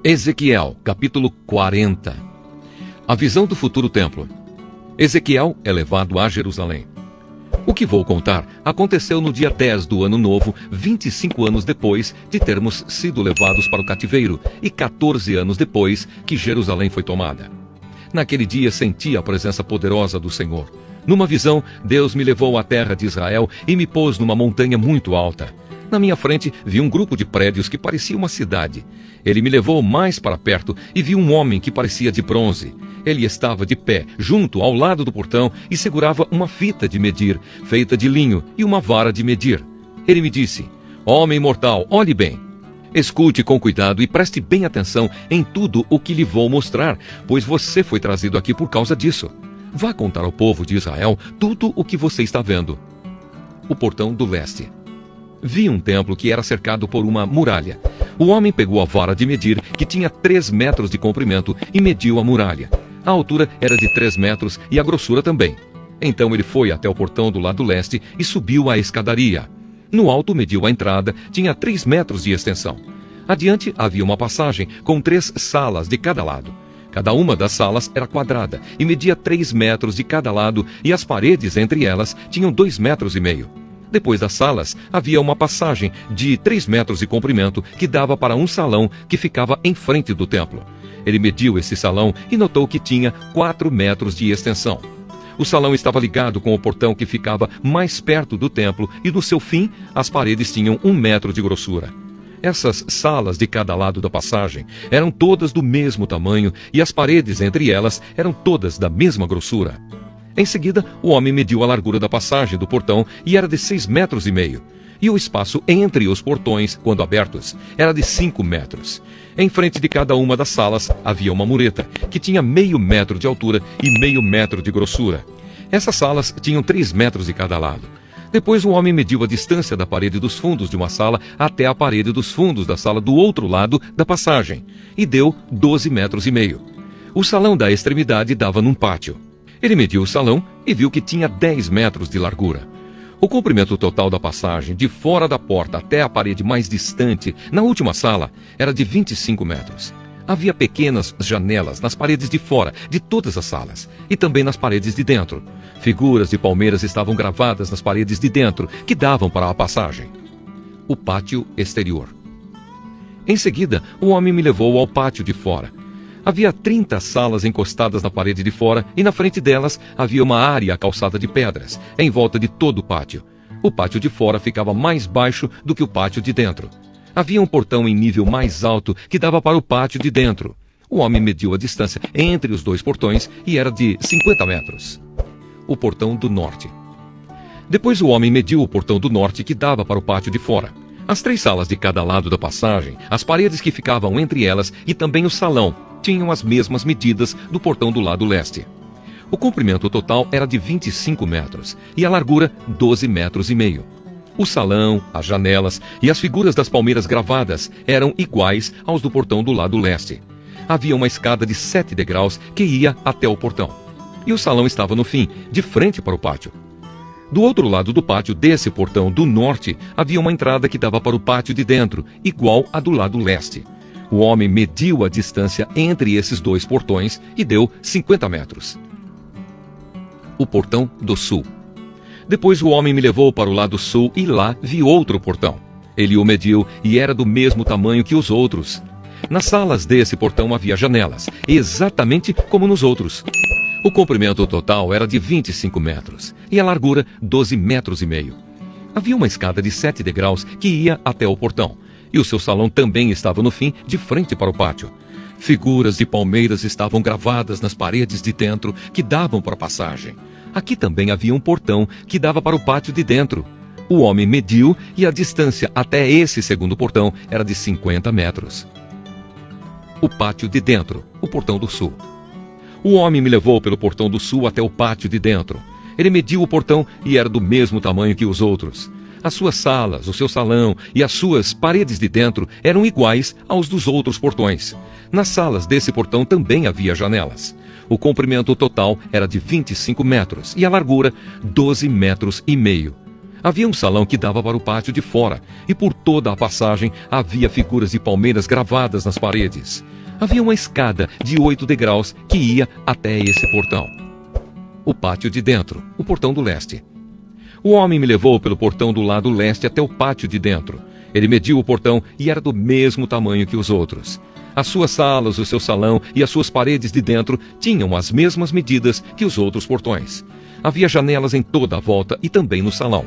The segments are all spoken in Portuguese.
Ezequiel, capítulo 40. A visão do futuro templo. Ezequiel é levado a Jerusalém. O que vou contar aconteceu no dia 10 do ano novo, 25 anos depois de termos sido levados para o cativeiro e 14 anos depois que Jerusalém foi tomada. Naquele dia senti a presença poderosa do Senhor. Numa visão, Deus me levou à terra de Israel e me pôs numa montanha muito alta. Na minha frente vi um grupo de prédios que parecia uma cidade. Ele me levou mais para perto e vi um homem que parecia de bronze. Ele estava de pé, junto ao lado do portão, e segurava uma fita de medir, feita de linho, e uma vara de medir. Ele me disse: "Homem mortal, olhe bem. Escute com cuidado e preste bem atenção em tudo o que lhe vou mostrar, pois você foi trazido aqui por causa disso. Vá contar ao povo de Israel tudo o que você está vendo." O portão do leste. Vi um templo que era cercado por uma muralha. O homem pegou a vara de medir, que tinha 3 metros de comprimento, e mediu a muralha. A altura era de 3 metros e a grossura também. Então ele foi até o portão do lado leste e subiu a escadaria. No alto mediu a entrada, tinha 3 metros de extensão. Adiante havia uma passagem com 3 salas de cada lado. Cada uma das salas era quadrada e media 3 metros de cada lado, e as paredes entre elas tinham 2,5 metros. Depois das salas, havia uma passagem de 3 metros de comprimento que dava para um salão que ficava em frente do templo. Ele mediu esse salão e notou que tinha 4 metros de extensão. O salão estava ligado com o portão que ficava mais perto do templo e no seu fim, as paredes tinham 1 metro de grossura. Essas salas de cada lado da passagem eram todas do mesmo tamanho e as paredes entre elas eram todas da mesma grossura. Em seguida, o homem mediu a largura da passagem do portão e era de 6,5 metros. E o espaço entre os portões, quando abertos, era de 5 metros. Em frente de cada uma das salas havia uma mureta, que tinha 0,5 metro de altura e 0,5 metro de grossura. Essas salas tinham 3 metros de cada lado. Depois o homem mediu a distância da parede dos fundos de uma sala até a parede dos fundos da sala do outro lado da passagem, e deu 12,5 metros. O salão da extremidade dava num pátio. Ele mediu o salão e viu que tinha 10 metros de largura. O comprimento total da passagem, de fora da porta até a parede mais distante, na última sala, era de 25 metros. Havia pequenas janelas nas paredes de fora de todas as salas, e também nas paredes de dentro. Figuras de palmeiras estavam gravadas nas paredes de dentro, que davam para a passagem. O pátio exterior. Em seguida, o homem me levou ao pátio de fora. Havia 30 salas encostadas na parede de fora e na frente delas havia uma área calçada de pedras, em volta de todo o pátio. O pátio de fora ficava mais baixo do que o pátio de dentro. Havia um portão em nível mais alto que dava para o pátio de dentro. O homem mediu a distância entre os 2 portões e era de 50 metros. O portão do norte. Depois o homem mediu o portão do norte que dava para o pátio de fora. As 3 salas de cada lado da passagem, as paredes que ficavam entre elas e também o salão tinham as mesmas medidas do portão do lado leste. O comprimento total era de 25 metros e a largura 12,5 metros. O salão, as janelas e as figuras das palmeiras gravadas eram iguais aos do portão do lado leste. Havia uma escada de 7 degraus que ia até o portão. E o salão estava no fim, de frente para o pátio. Do outro lado do pátio desse portão do norte, havia uma entrada que dava para o pátio de dentro, igual à do lado leste. O homem mediu a distância entre esses 2 portões e deu 50 metros. O portão do sul. Depois o homem me levou para o lado sul e lá vi outro portão. Ele o mediu e era do mesmo tamanho que os outros. Nas salas desse portão havia janelas, exatamente como nos outros. O comprimento total era de 25 metros e a largura 12,5 metros. Havia uma escada de 7 degraus que ia até o portão. E o seu salão também estava no fim, de frente para o pátio. Figuras de palmeiras estavam gravadas nas paredes de dentro, que davam para a passagem. Aqui também havia um portão que dava para o pátio de dentro. O homem mediu e a distância até esse segundo portão era de 50 metros. O pátio de dentro, o portão do sul. O homem me levou pelo portão do sul até o pátio de dentro. Ele mediu o portão e era do mesmo tamanho que os outros. As suas salas, o seu salão e as suas paredes de dentro eram iguais aos dos outros portões. Nas salas desse portão também havia janelas. O comprimento total era de 25 metros e a largura 12,5 metros. Havia um salão que dava para o pátio de fora, e por toda a passagem havia figuras de palmeiras gravadas nas paredes. Havia uma escada de 8 degraus que ia até esse portão. O pátio de dentro, o portão do leste. O homem me levou pelo portão do lado leste até o pátio de dentro. Ele mediu o portão e era do mesmo tamanho que os outros. As suas salas, o seu salão e as suas paredes de dentro tinham as mesmas medidas que os outros portões. Havia janelas em toda a volta e também no salão.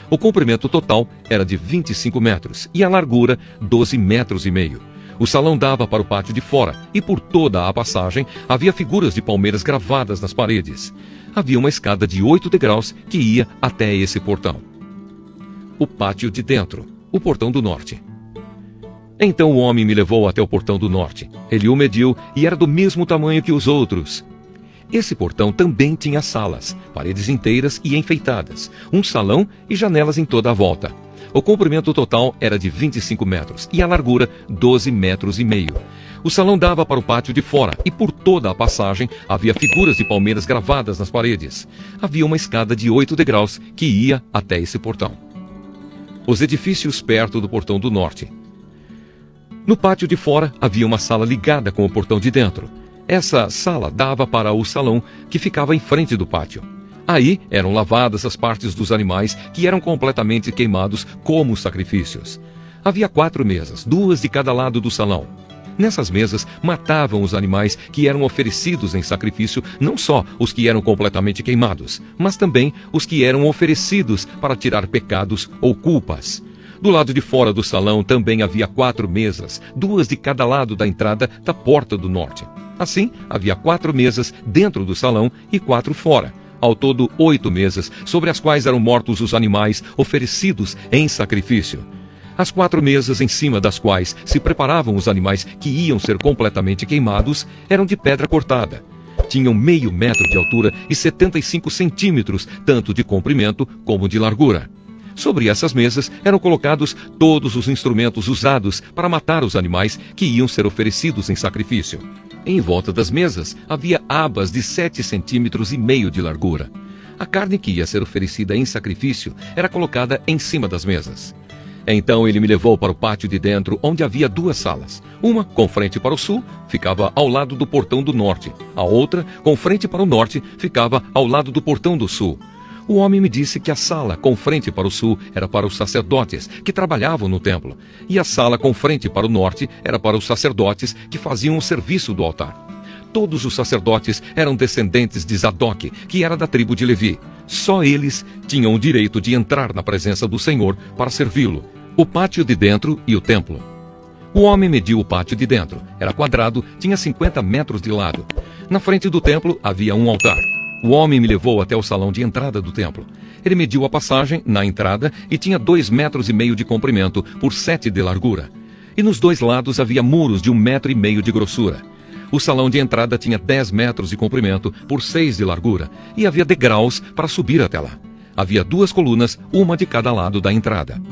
O comprimento total era de 25 metros e a largura 12 metros e meio. O salão dava para o pátio de fora e por toda a passagem havia figuras de palmeiras gravadas nas paredes. Havia uma escada de 8 degraus que ia até esse portão. O pátio de dentro, o portão do norte. Então o homem me levou até o portão do norte. Ele o mediu e era do mesmo tamanho que os outros. Esse portão também tinha salas, paredes inteiras e enfeitadas, um salão e janelas em toda a volta. O comprimento total era de 25 metros e a largura 12 metros e meio. O salão dava para o pátio de fora e por toda a passagem havia figuras de palmeiras gravadas nas paredes. Havia uma escada de 8 degraus que ia até esse portão. Os edifícios perto do portão do norte. No pátio de fora havia uma sala ligada com o portão de dentro. Essa sala dava para o salão que ficava em frente do pátio. Aí eram lavadas as partes dos animais que eram completamente queimados como sacrifícios. Havia 4 mesas, 2 de cada lado do salão. Nessas mesas matavam os animais que eram oferecidos em sacrifício, não só os que eram completamente queimados, mas também os que eram oferecidos para tirar pecados ou culpas. Do lado de fora do salão também havia 4 mesas, 2 de cada lado da entrada da porta do norte. Assim, havia 4 mesas dentro do salão e 4 fora. Ao todo, 8 mesas, sobre as quais eram mortos os animais oferecidos em sacrifício. As 4 mesas em cima das quais se preparavam os animais que iam ser completamente queimados eram de pedra cortada. Tinham meio metro de altura e 75 centímetros, tanto de comprimento como de largura. Sobre essas mesas eram colocados todos os instrumentos usados para matar os animais que iam ser oferecidos em sacrifício. Em volta das mesas havia abas de 7,5 centímetros de largura. A carne que ia ser oferecida em sacrifício era colocada em cima das mesas. Então ele me levou para o pátio de dentro, onde havia 2 salas. Uma, com frente para o sul, ficava ao lado do portão do norte. A outra, com frente para o norte, ficava ao lado do portão do sul. O homem me disse que a sala com frente para o sul era para os sacerdotes que trabalhavam no templo, e a sala com frente para o norte era para os sacerdotes que faziam o serviço do altar. Todos os sacerdotes eram descendentes de Zadok, que era da tribo de Levi. Só eles tinham o direito de entrar na presença do Senhor para servi-lo. O pátio de dentro e o templo. O homem mediu o pátio de dentro. Era quadrado, tinha 50 metros de lado. Na frente do templo havia um altar. O homem me levou até o salão de entrada do templo. Ele mediu a passagem na entrada e tinha 2,5 metros de comprimento por 7 de largura. E nos 2 lados havia muros de 1,5 metro de grossura. O salão de entrada tinha 10 metros de comprimento por 6 de largura e havia degraus para subir até lá. Havia 2 colunas, uma de cada lado da entrada.